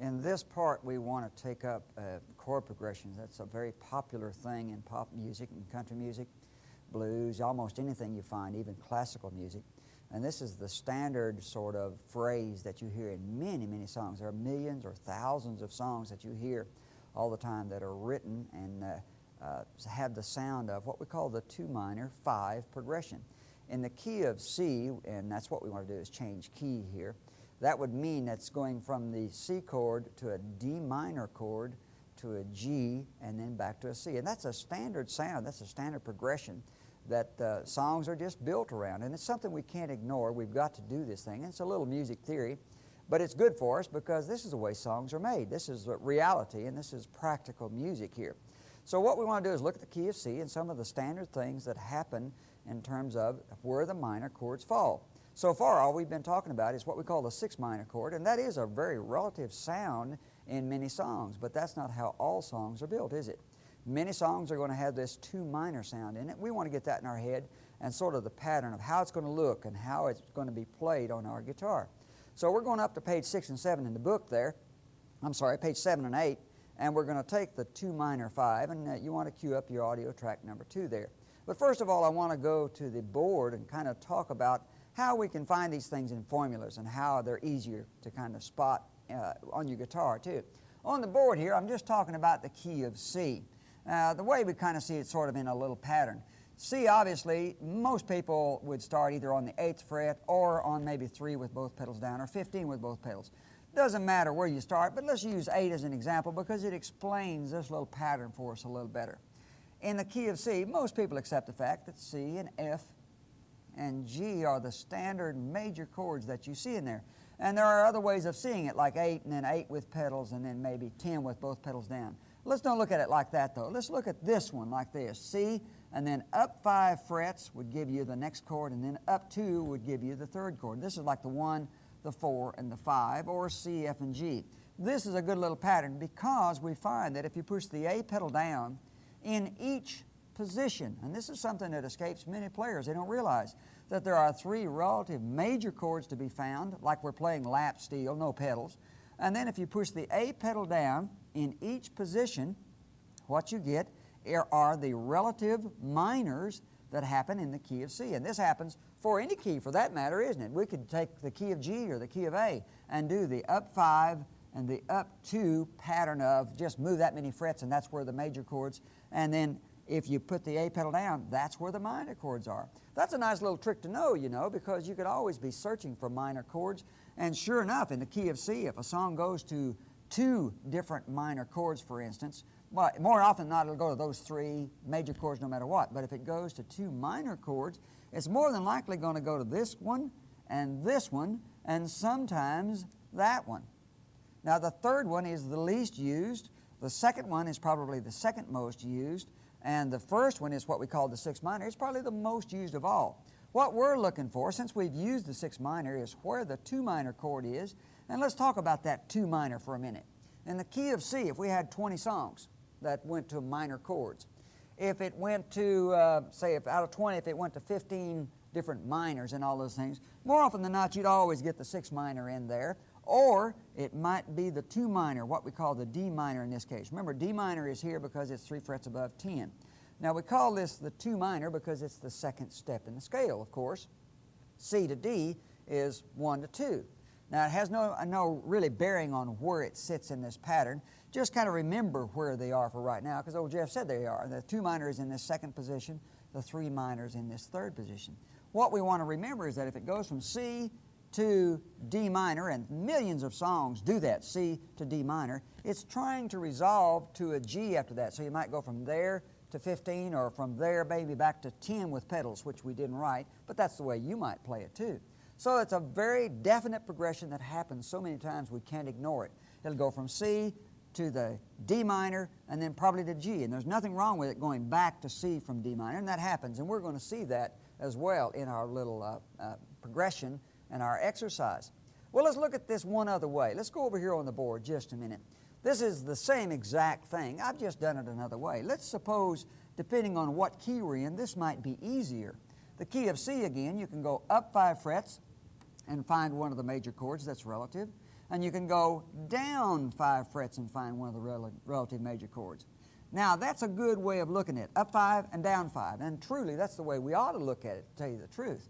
In this part, we want to take up chord progressions. That's a very popular thing in pop music and country music, blues, almost anything you find, even classical music. And this is the standard sort of phrase that you hear in many, many songs. There are millions or thousands of songs that you hear all the time that are written and have the sound of what we call the 2 minor 5 progression. In the key of C, and that's what we want to do is change key here, that would mean that's going from the C chord to a D minor chord to a G and then back to a C. And that's a standard sound, that's a standard progression that songs are just built around. And it's something we can't ignore. We've got to do this thing. And it's a little music theory, but it's good for us because this is the way songs are made. This is reality, and this is practical music here. So what we want to do is look at the key of C and some of the standard things that happen in terms of where the minor chords fall. So far, all we've been talking about is what we call the 6 minor chord, and that is a very relative sound in many songs, but that's not how all songs are built, is it? Many songs are going to have this 2 minor sound in it. We want to get that in our head and sort of the pattern of how it's going to look and how it's going to be played on our guitar. So we're going up to page 6 and 7 in the book there. I'm sorry, page 7 and 8, and we're going to take the 2 minor 5, and you want to cue up your audio track number 2 there. But first of all, I want to go to the board and kind of talk about how we can find these things in formulas and how they're easier to kind of spot on your guitar too. On the board here, I'm just talking about the key of C. The way we kind of see it sort of in a little pattern. C, obviously, most people would start either on the 8th fret or on maybe 3 with both pedals down or 15 with both pedals. Doesn't matter where you start, but let's use 8 as an example because it explains this little pattern for us a little better. In the key of C, most people accept the fact that C and F and G are the standard major chords that you see in there. And there are other ways of seeing it, like 8 and then 8 with pedals and then maybe 10 with both pedals down. Let's don't look at it like that, though. Let's look at this one like this. C, and then up 5 frets would give you the next chord, and then up 2 would give you the 3rd chord. This is like the 1, the 4, and the 5, or C, F, and G. This is a good little pattern because we find that if you push the A pedal down in each position, and this is something that escapes many players. They don't realize that there are 3 relative major chords to be found, like we're playing lap steel, no pedals. And then if you push the A pedal down in each position, what you get are the relative minors that happen in the key of C. And this happens for any key for that matter, isn't it? We could take the key of G or the key of A and do the up 5 and the up 2 pattern of just move that many frets, and that's where the major chords. And then if you put the A pedal down, that's where the minor chords are. That's a nice little trick to know, you know, because you could always be searching for minor chords. And sure enough, in the key of C, if a song goes to 2 different minor chords, for instance, well, more often than not, it'll go to those 3 major chords no matter what. But if it goes to 2 minor chords, it's more than likely going to go to this one, and sometimes that one. Now, the 3rd one is the least used. The 2nd one is probably the 2nd most used. And the 1st one is what we call the 6 minor. It's probably the most used of all. What we're looking for, since we've used the 6 minor, is where the 2 minor chord is. And let's talk about that 2 minor for a minute. In the key of C, if we had 20 songs that went to minor chords, if it went to, say, if out of 20, if it went to 15 different minors and all those things, more often than not, you'd always get the 6 minor in there. Or it might be the 2 minor, what we call the D minor in this case. Remember, D minor is here because it's 3 frets above 10. Now, we call this the 2 minor because it's the 2nd step in the scale, of course. C to D is 1 to 2. Now, it has no really bearing on where it sits in this pattern. Just kind of remember where they are for right now, because old Jeff said they are. The 2 minor is in this 2nd position, the 3 minor is in this 3rd position. What we want to remember is that if it goes from C to D minor, and millions of songs do that, C to D minor, it's trying to resolve to a G after that. So you might go from there to 15, or from there maybe back to 10 with pedals, which we didn't write, but that's the way you might play it too. So it's a very definite progression that happens so many times we can't ignore it. It'll go from C to the D minor and then probably to G, and there's nothing wrong with it going back to C from D minor, and that happens, and we're going to see that as well in our little progression and our exercise. Well, let's look at this one other way. Let's go over here on the board just a minute. This is the same exact thing. I've just done it another way. Let's suppose, depending on what key we're in, this might be easier. The key of C again, you can go up 5 frets and find one of the major chords that's relative. and you can go down 5 frets and find one of the relative major chords. Now, that's a good way of looking at it, up 5 and down 5, and truly that's the way we ought to look at it, to tell you the truth.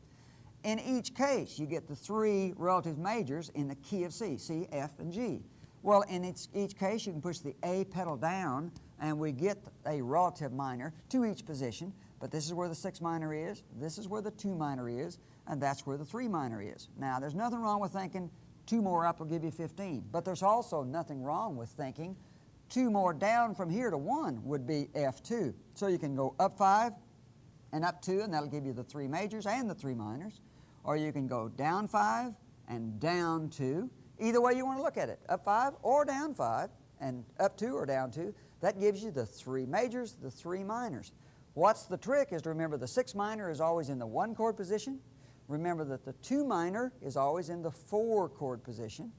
In each case, you get the 3 relative majors in the key of C, C, F, and G. Well, in each case, you can push the A pedal down, and we get a relative minor to each position, but this is where the 6 minor is, this is where the 2 minor is, and that's where the 3 minor is. Now, there's nothing wrong with thinking 2 more up will give you 15, but there's also nothing wrong with thinking 2 more down from here to 1 would be F2. So you can go up 5 and up 2, and that'll give you the 3 majors and the 3 minors. Or you can go down 5 and down 2. Either way you want to look at it, up 5 or down 5, and up 2 or down 2. That gives you the 3 majors, the 3 minors. What's the trick is to remember the 6 minor is always in the 1 chord position. Remember that the 2 minor is always in the 4 chord position,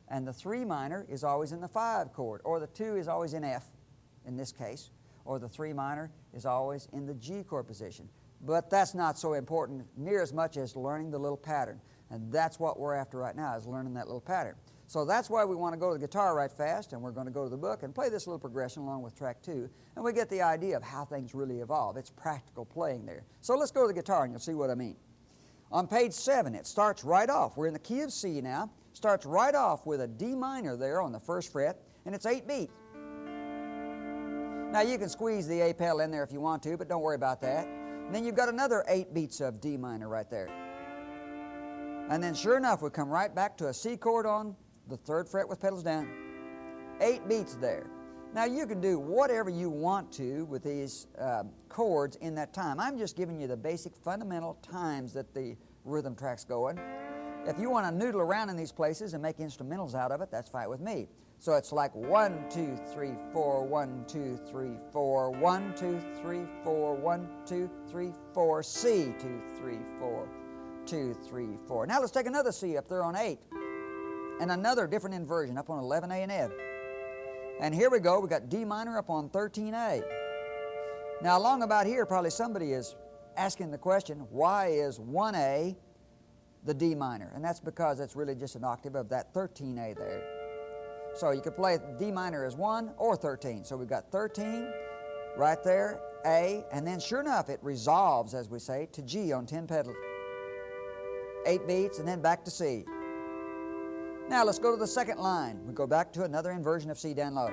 and the 3 minor is always in the 5 chord, or the 2 is always in F in this case, or the 3 minor is always in the G chord position. But that's not so important near as much as learning the little pattern, and that's what we're after right now, is learning that little pattern. So that's why we want to go to the guitar right fast, and we're going to go to the book and play this little progression along with track 2, and we get the idea of how things really evolve. It's practical playing there. So let's go to the guitar and you'll see what I mean. On page 7, it starts right off. We're in the key of C now. Starts right off with a D minor there on the 1st fret, and it's 8 beats. Now you can squeeze the A pedal in there if you want to, but don't worry about that. And then you've got another 8 beats of D minor right there. And then sure enough, we come right back to a C chord on the 3rd fret with pedals down. 8 beats there. Now you can do whatever you want to with these chords in that time. I'm just giving you the basic fundamental times that the rhythm track's going. If you want to noodle around in these places and make instrumentals out of it, that's fine with me. So it's like 1, 2, 3, 4, 1, 2, 3, 4, 1, 2, 3, 4, 1, 2, 3, 4, C, 2, 3, 4, 2, 3, 4. Now let's take another C up there on 8, and another different inversion up on 11A and F. And here we go, we got D minor up on 13A. Now along about here, probably somebody is asking the question, why is 1A the D minor? And that's because it's really just an octave of that 13A there. So you could play D minor as 1 or 13. So we've got 13 right there, A, and then sure enough it resolves, as we say, to G on 10 pedals. 8 beats and then back to C. Now let's go to the 2nd line. We go back to another inversion of C down low.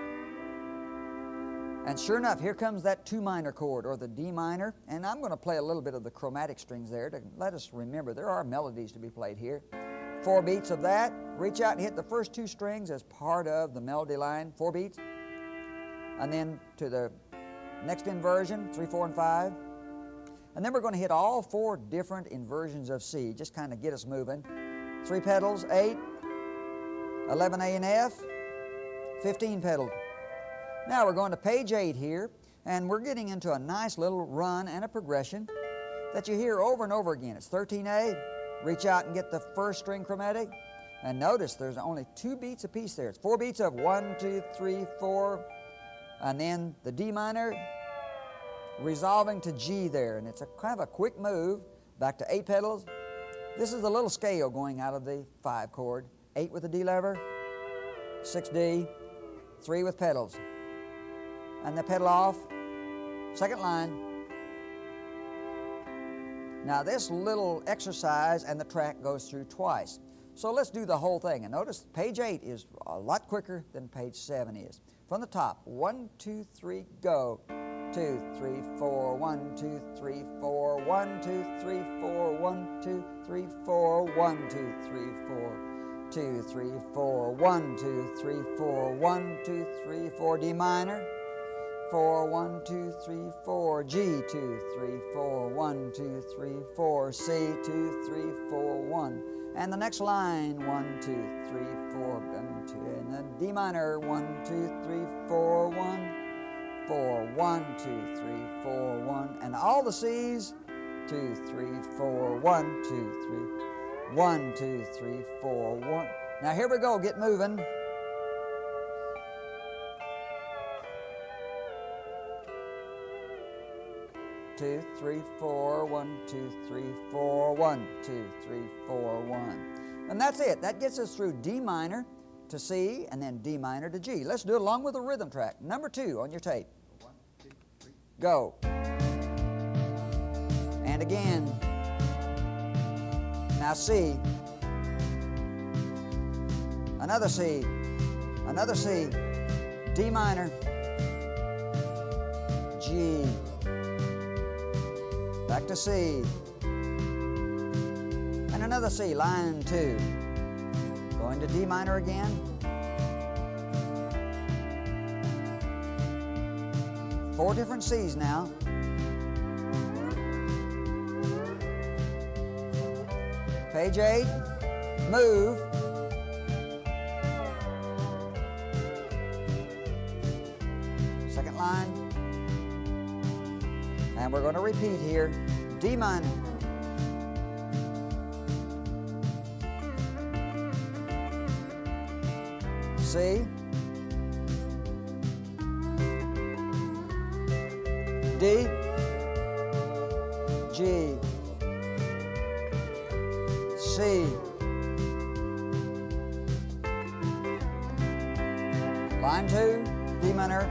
And sure enough, here comes that 2 minor chord, or the D minor, and I'm going to play a little bit of the chromatic strings there to let us remember there are melodies to be played here. 4 beats of that, reach out and hit the first 2 strings as part of the melody line, 4 beats. And then to the next inversion, 3, 4, and 5. And then we're going to hit all 4 different inversions of C, just kind of get us moving. 3 pedals, 8, 11A and F, 15 pedals. Now we're going to page 8 here, and we're getting into a nice little run and a progression that you hear over and over again. It's 13A, reach out and get the 1st string chromatic, and notice there's only 2 beats apiece there. It's 4 beats of 1, 2, 3, 4, and then the D minor resolving to G there, and it's a kind of a quick move back to 8 pedals. This is the little scale going out of the 5 chord. 8 with the D lever, 6D, 3 with pedals, and the pedal off, 2nd line. Now this little exercise and the track goes through twice. So let's do the whole thing, and notice page 8 is a lot quicker than page 7 is. From the top, 1, 2, 3, go. 2, 3, 4, 1, 2, 3, 4, 1, 2, 3, 4, 1, 2, 3, 4, 1, 2, 3, 4, 2, 3, 4, 1, 2, 3, 4, 1, 2, 3, 4, D minor, 4, 1, 2, 3, 4, G, 2, 3, 4, 1, 2, 3, 4, C, 2, 3, 4, 1. And the next line, 1, 2, 3, 4, 1, 2, and then D minor, 1, 2, 3, 4, 1, 4, 1, 2, 3, 4, 1, and all the C's, 2, 3, 4, 1, 2, 3, 1, 2, 3, 4, 1. Now here we go, get moving. Two, 3, 4, 1, 2, 3, 4, 1, 2, 3, 4, 1. And that's it. That gets us through D minor, to C, and then D minor to G. Let's do it along with a rhythm track. Number 2 on your tape. 1, 2, 3. Go. And again. Now C. Another C. Another C. D minor. G. Back to C. And another C, line 2. Going to D minor again. Four different C's now. Page 8, move. Second line. And we're going to repeat here. D minor. C. D. G. C. Line 2, D minor.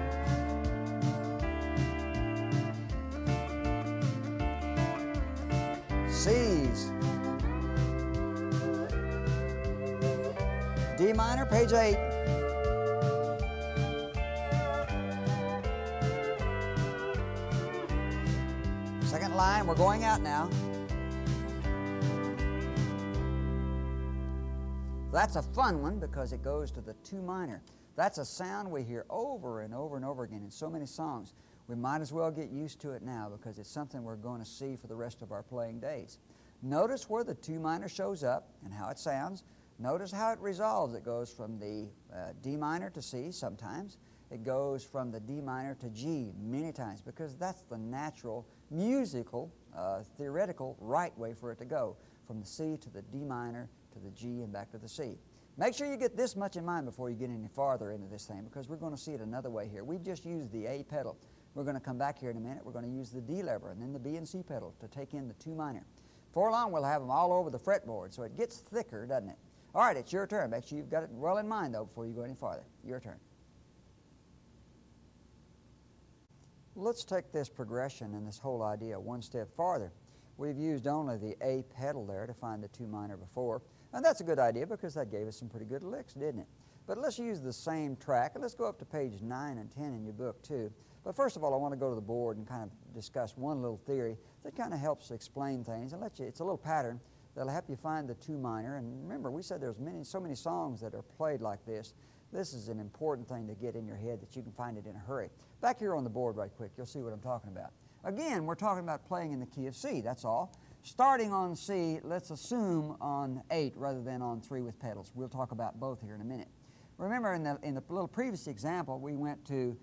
C's. D minor, page 8. Second line, we're going out now. That's a fun one because it goes to the 2 minor. That's a sound we hear over and over and over again in so many songs. We might as well get used to it now because it's something we're going to see for the rest of our playing days. Notice where the 2 minor shows up and how it sounds. Notice how it resolves. It goes from the D minor to C sometimes. It goes from the D minor to G many times because that's the natural, musical, theoretical right way for it to go, from the C to the D minor to the G and back to the C. Make sure you get this much in mind before you get any farther into this thing because we're going to see it another way here. We've just used the A pedal. We're going to come back here in a minute. We're going to use the D lever and then the B and C pedal to take in the 2 minor. Before long, we'll have them all over the fretboard, so it gets thicker, doesn't it? All right, it's your turn. Make sure you've got it well in mind, though, before you go any farther. Your turn. Let's take this progression and this whole idea one step farther. We've used only the A pedal there to find the 2 minor before, and that's a good idea because that gave us some pretty good licks, didn't it? But let's use the same track, and let's go up to page 9 and 10 in your book, too. But first of all, I want to go to the board and kind of discuss one little theory that kind of helps explain things and it's a little pattern that'll help you find the 2 minor. And remember, we said there's so many songs that are played like this. This is an important thing to get in your head that you can find it in a hurry. Back here on the board right quick, you'll see what I'm talking about. Again, we're talking about playing in the key of C, that's all. Starting on C, let's assume on 8 rather than on 3 with pedals. We'll talk about both here in a minute. Remember, in the little previous example, we went to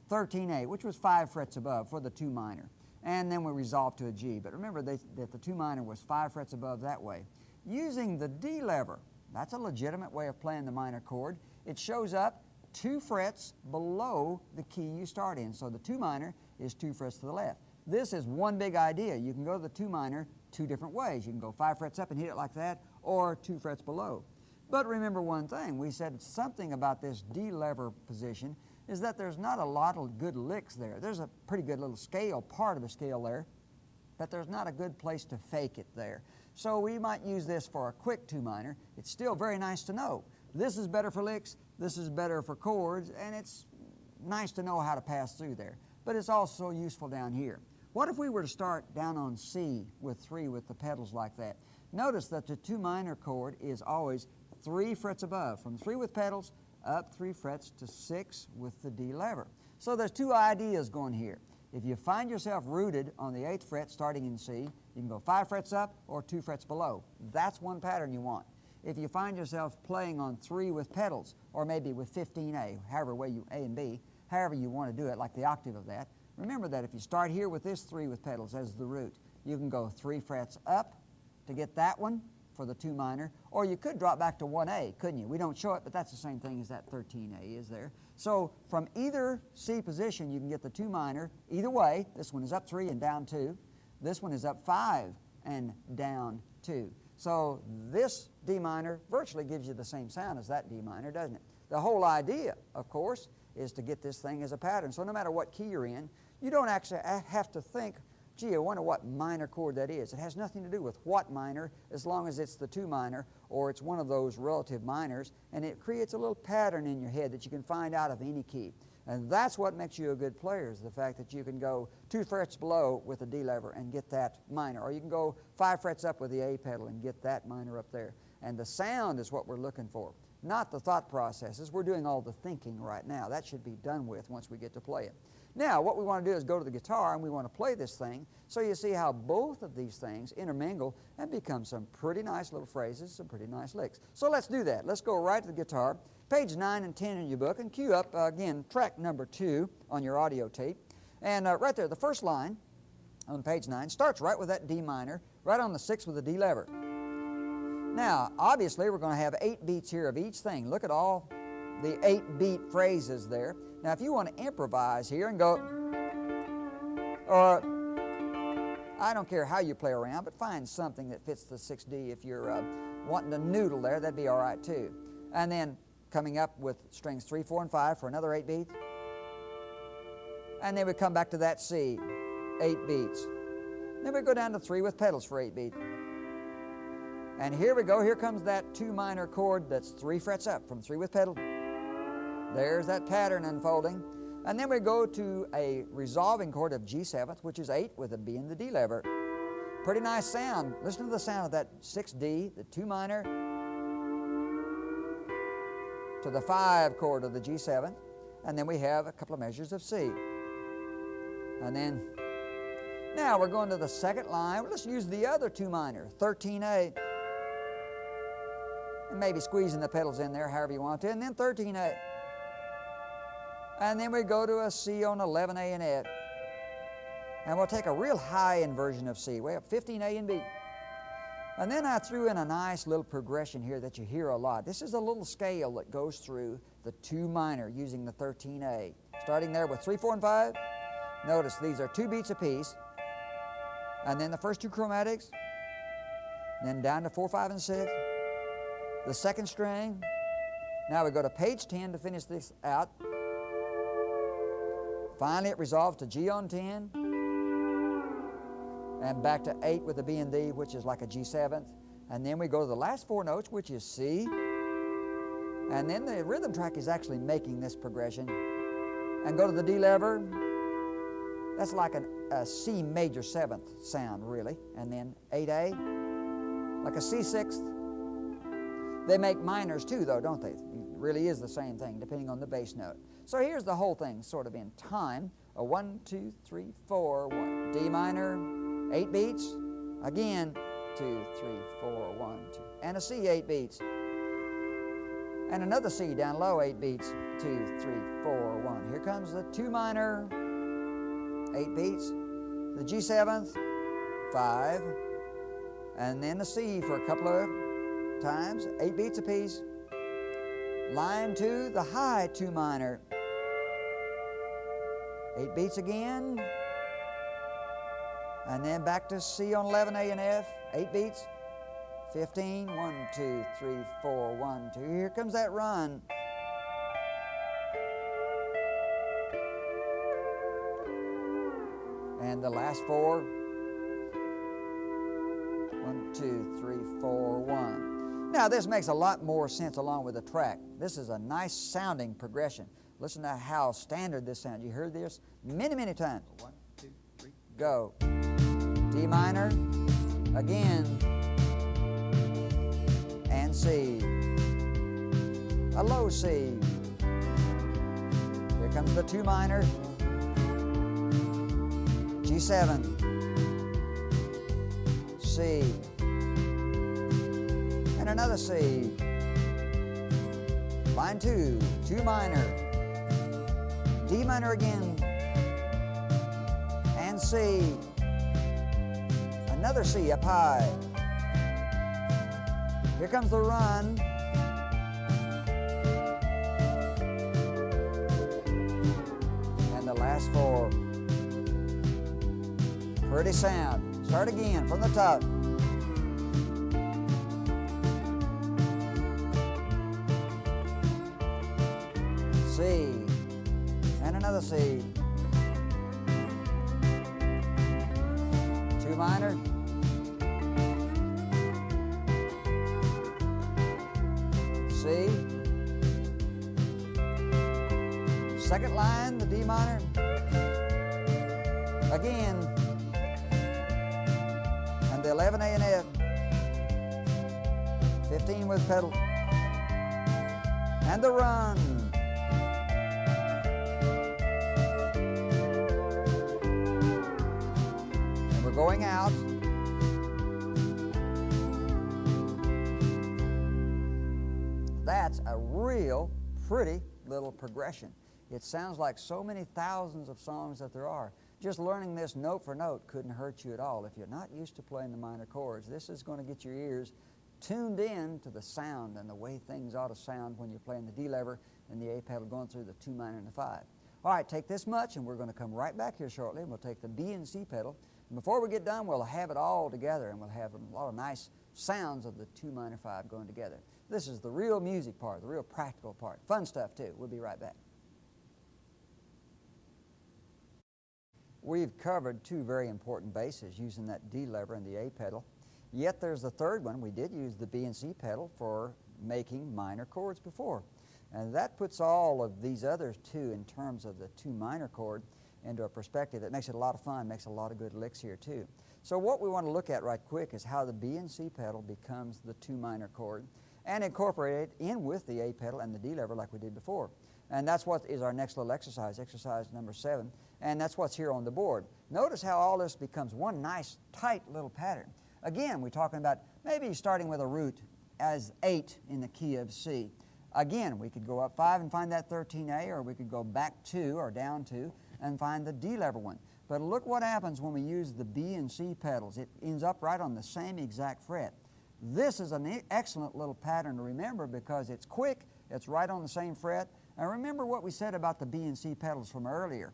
13A, which was 5 frets above for the 2 minor. And then we resolved to a G. But remember that the 2 minor was 5 frets above that way. Using the D lever, that's a legitimate way of playing the minor chord. It shows up 2 frets below the key you start in. So the 2 minor is 2 frets to the left. This is one big idea. You can go to the 2 minor 2 different ways. You can go 5 frets up and hit it like that, or 2 frets below. But remember one thing. We said something about this D lever position is that there's not a lot of good licks there. There's a pretty good little scale, part of the scale there, but there's not a good place to fake it there. So we might use this for a quick 2 minor. It's still very nice to know. This is better for licks, this is better for chords, and it's nice to know how to pass through there. But it's also useful down here. What if we were to start down on C with 3 with the pedals like that? Notice that the 2 minor chord is always 3 frets above. From 3 with pedals, up 3 frets to 6 with the D lever. So there's 2 ideas going here. If you find yourself rooted on the 8th fret starting in C, you can go 5 frets up or 2 frets below. That's one pattern you want. If you find yourself playing on 3 with pedals, or maybe with 15A, however way you, A and B, however you want to do it, like the octave of that, remember that if you start here with this 3 with pedals as the root, you can go 3 frets up to get that one for the 2 minor, or you could drop back to 1A, couldn't you? We don't show it, but that's the same thing as that 13A is there. So from either C position, you can get the 2 minor either way. This one is up 3 and down 2. This one is up 5 and down 2. So this D minor virtually gives you the same sound as that D minor, doesn't it? The whole idea, of course, is to get this thing as a pattern. So no matter what key you're in, you don't actually have to think, gee, I wonder what minor chord that is. It has nothing to do with what minor, as long as it's the 2 minor or it's one of those relative minors, and it creates a little pattern in your head that you can find out of any key. And that's what makes you a good player, is the fact that you can go 2 frets below with the D lever and get that minor, or you can go 5 frets up with the A pedal and get that minor up there. And the sound is what we're looking for, not the thought processes. We're doing all the thinking right now. That should be done with once we get to play it. Now, what we want to do is go to the guitar and we want to play this thing, so you see how both of these things intermingle and become some pretty nice little phrases, some pretty nice licks. So let's do that. Let's go right to the guitar, page 9 and 10 in your book, and cue up, again, track number 2 on your audio tape. And right there, the first line on page 9 starts right with that D minor, right on the 6th with the D lever. Now, obviously, we're going to have 8 beats here of each thing. Look at all the 8-beat phrases there. Now, if you want to improvise here and go, or I don't care how you play around, but find something that fits the 6D. If you're wanting to noodle there, that'd be all right too. And then coming up with strings 3, 4, and 5 for another 8 beats. And then we come back to that C, 8 beats. Then we go down to 3 with pedals for 8 beats. And here we go. Here comes that 2 minor chord that's 3 frets up from 3 with pedal. There's that pattern unfolding. And then we go to a resolving chord of G7th, which is 8 with a B and the D lever. Pretty nice sound. Listen to the sound of that 6D, the 2 minor, to the 5 chord of the G7th. And then we have a couple of measures of C. And then, now we're going to the second line. Let's use the other 2 minor, 13A. And maybe squeezing the pedals in there however you want to. And then 13A. And then we go to a C on 11A and F. And we'll take a real high inversion of C, way up 15A and B. And then I threw in a nice little progression here that you hear a lot. This is a little scale that goes through the 2 minor using the 13A. Starting there with 3, 4, and 5. Notice these are 2 beats apiece. And then the first 2 chromatics. Then down to 4, 5, and 6. The second string. Now we go to page 10 to finish this out. Finally, it resolves to G on 10, and back to 8 with a B and D, which is like a G7th. And then we go to the last 4 notes, which is C. And then the rhythm track is actually making this progression. And go to the D lever. That's like a C major 7th sound, really. And then 8A, like a C6th. They make minors too, though, don't they? It really is the same thing, depending on the bass note. So here's the whole thing, sort of in time. A 1, 2, 3, 4, 1. D minor, 8 beats. Again, 2, 3, 4, 1, 2. And a C, 8 beats. And another C down low, 8 beats. 2, 3, 4, 1. Here comes the 2 minor, 8 beats. The G7th, 5. And then the C for a couple of times, 8 beats apiece. Line 2, the high 2 minor. 8 beats again. And then back to C on 11A and F, 8 beats. 15, 1, 2, 3, 4, 1, 2. Here comes that run. And the last 4. 1, 2, 3, 4, 1. Now this makes a lot more sense along with the track. This is a nice sounding progression. Listen to how standard this sounds. You heard this many, many times. 1, 2, 3, go. D minor, again, and C. A low C. Here comes the 2 minor. G7, C, and another C. Line 2, 2 minor. D minor again, and C. Another C up high. Here comes the run. And the last 4. Pretty sound. Start again from the top. C, and another C. 2 minor. C. Second line, the D minor. Again. And the 11 A and F. 15 with pedal. And the run. And we're going out. That's a real pretty little progression. It sounds like so many thousands of songs that there are. Just learning this note for note couldn't hurt you at all. If you're not used to playing the minor chords, this is going to get your ears tuned in to the sound and the way things ought to sound when you're playing the D lever and the A pedal going through the 2 minor and the 5. All right, take this much, and we're going to come right back here shortly, and we'll take the B and C pedal. And before we get done, we'll have it all together, and we'll have a lot of nice sounds of the 2 minor 5 going together. This is the real music part, the real practical part. Fun stuff, too. We'll be right back. We've covered 2 very important basses using that D lever and the A pedal. Yet there's the third one. We did use the B and C pedal for making minor chords before. And that puts all of these other 2 in terms of the 2 minor chord into a perspective that makes it a lot of fun, makes a lot of good licks here too. So what we want to look at right quick is how the B and C pedal becomes the 2 minor chord and incorporate it in with the A pedal and the D lever like we did before. And that's what is our next little exercise, exercise number 7, and that's what's here on the board. Notice how all this becomes one nice, tight little pattern. Again, we're talking about maybe starting with a root as 8 in the key of C. Again, we could go up 5 and find that 13A, or we could go back 2 or down 2 and find the D lever one. But look what happens when we use the B and C pedals. It ends up right on the same exact fret. This is an excellent little pattern to remember because it's quick, it's right on the same fret. And remember what we said about the B and C pedals from earlier.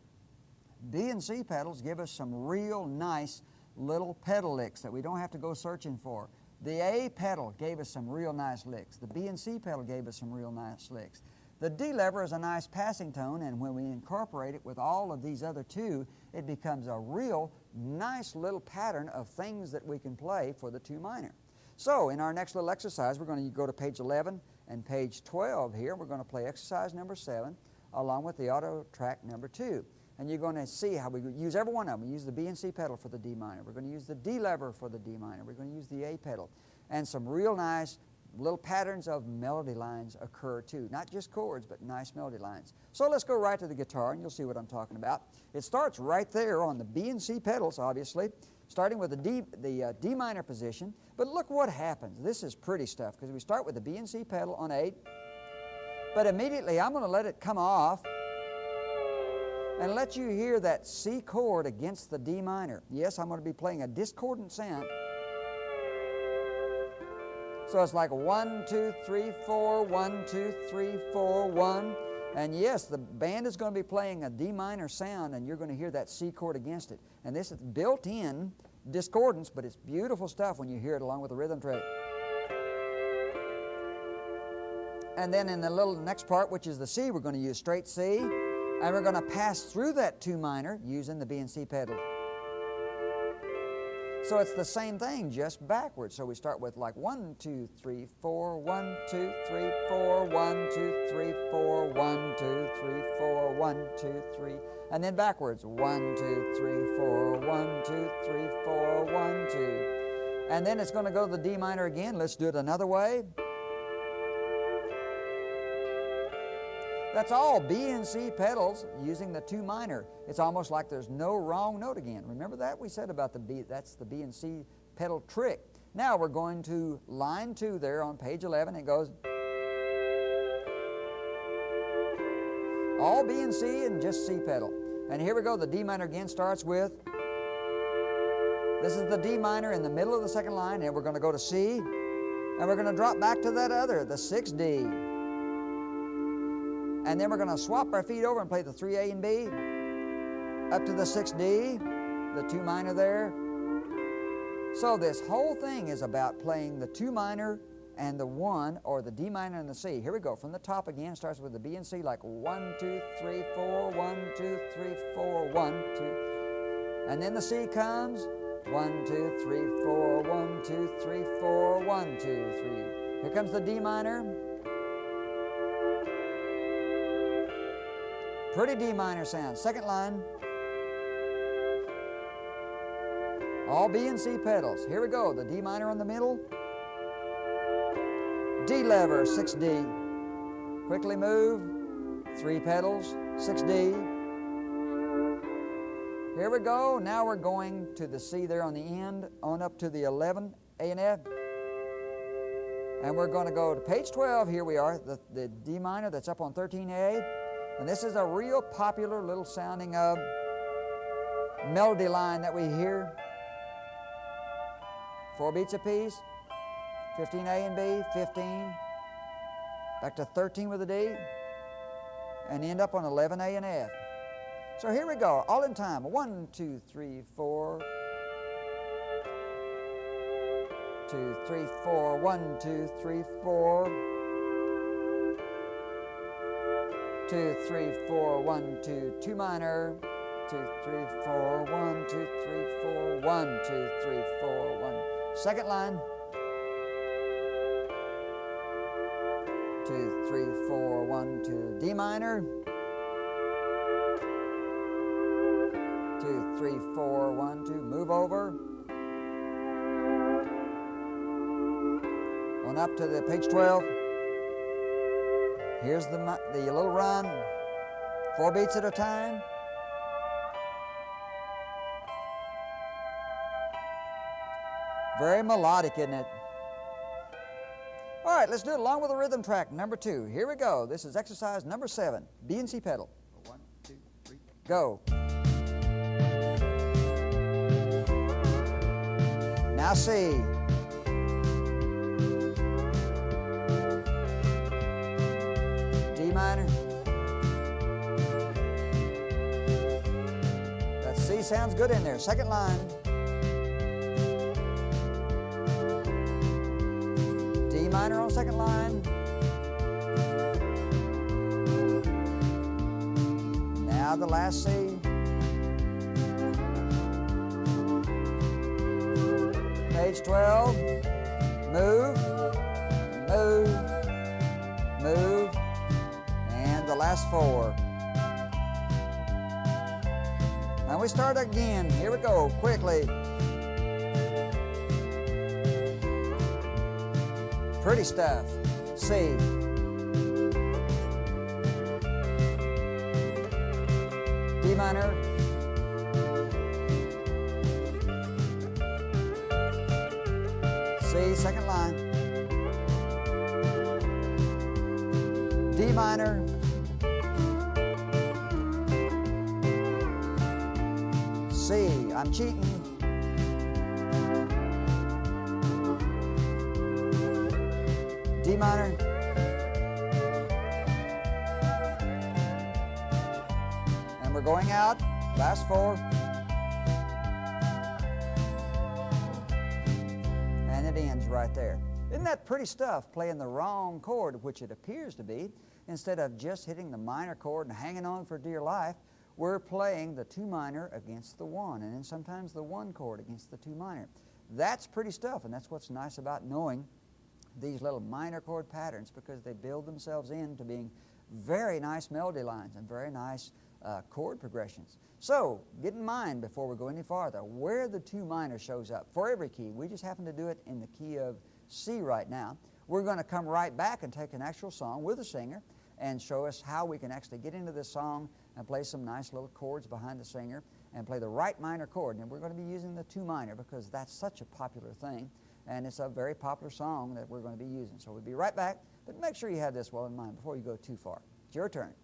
B and C pedals give us some real nice little pedal licks that we don't have to go searching for. The A pedal gave us some real nice licks. The B and C pedal gave us some real nice licks. The D lever is a nice passing tone, and when we incorporate it with all of these other 2, it becomes a real nice little pattern of things that we can play for the 2 minor. So in our next little exercise, we're going to go to page 11 and page 12 here. We're going to play exercise number 7 along with the auto track number 2. And you're going to see how we use every one of them. We use the B and C pedal for the D minor. We're going to use the D lever for the D minor. We're going to use the A pedal. And some real nice little patterns of melody lines occur too. Not just chords, but nice melody lines. So let's go right to the guitar, and you'll see what I'm talking about. It starts right there on the B and C pedals, obviously, starting with the D minor position. But look what happens. This is pretty stuff, because we start with the B and C pedal on 8. But immediately I'm going to let it come off and let you hear that C chord against the D minor. Yes, I'm going to be playing a discordant sound. So it's like 1, 2, 3, 4, 1, 2, 3, 4, 1. And yes, the band is going to be playing a D minor sound, and you're going to hear that C chord against it. And this is built-in discordance, but it's beautiful stuff when you hear it along with the rhythm track. And then in the little next part, which is the C, we're going to use straight C, and we're going to pass through that 2 minor using the B and C pedal. So it's the same thing, just backwards. So we start with like 1, 2, 3, 4, 1, 2, 3, 4, 1, 2, 3, 4, 1, 2, 3, 4, 1, 2, 3, and then backwards. 1, 2, 3, 4, 1, 2, 3, 4, 1, 2. And then it's going to go to the D minor again. Let's do it another way. That's all B and C pedals using the 2 minor. It's almost like there's no wrong note again. Remember that? We said about the B, that's the B and C pedal trick. Now we're going to line 2 there on page 11. It goes all B and C and just C pedal. And here we go. The D minor again starts with, this is the D minor in the middle of the second line, and we're going to go to C, and we're going to drop back to that other, the 6D. And then we're going to swap our feet over and play the 3A and B, up to the 6D, the 2 minor there. So this whole thing is about playing the 2 minor and the 1, or the D minor and the C. Here we go. From the top again, starts with the B and C, like 1, 2, 3, 4, 1, 2, 3, 4, 1, 2. And then the C comes, 1, 2, 3, 4, 1, 2, 3, 4, 1, 2, 3. Here comes the D minor. Pretty D minor sound. Second line. All B and C pedals. Here we go. The D minor on the middle. D lever, 6D. Quickly move. 3 pedals, 6D. Here we go. Now we're going to the C there on the end, on up to the 11, A and F. And we're going to go to page 12. Here we are, the D minor that's up on 13A. And this is a real popular little sounding melody line that we hear. 4 beats apiece, 15 A and B, 15, back to 13 with a D, and end up on 11 A and F. So here we go, all in time. 1, 2, 3, 4. 2, 3, 4. 1, 2, 3, 4. 2, 3, 4. 1, 2, 2 minor. 2, 3, 4. 1, 2, 3, 4. 1, 2, 3, 4. 1. Second line. 2, 3, 4. 1, 2. D minor. 2, 3, 4. 1, 2. Move over. On up to the page 12. Here's the little run. 4 beats at a time. Very melodic, isn't it? All right, let's do it along with the rhythm track, number 2. Here we go. This is exercise number 7, B and C pedal. 1, 2, 3, go. Now C. D minor. That C sounds good in there. Second line. D minor on second line. Now the last C. Page 12. Move, move, move, and the last 4. Now we start again. Here we go, quickly. Pretty stuff. C. D minor. C, second line. D minor. C, I'm cheating. D minor. And we're going out, last 4. And it ends right there. Isn't that pretty stuff, playing the wrong chord, which it appears to be? Instead of just hitting the minor chord and hanging on for dear life, we're playing the 2 minor against the 1, and then sometimes the 1 chord against the 2 minor. That's pretty stuff, and that's what's nice about knowing these little minor chord patterns, because they build themselves into being very nice melody lines and very nice chord progressions. So get in mind before we go any farther where the 2 minor shows up for every key. We just happen to do it in the key of C right now. We're going to come right back and take an actual song with a singer and show us how we can actually get into this song and play some nice little chords behind the singer and play the right minor chord. And we're going to be using the 2 minor because that's such a popular thing. And it's a very popular song that we're going to be using. So we'll be right back, but make sure you have this well in mind before you go too far. It's your turn.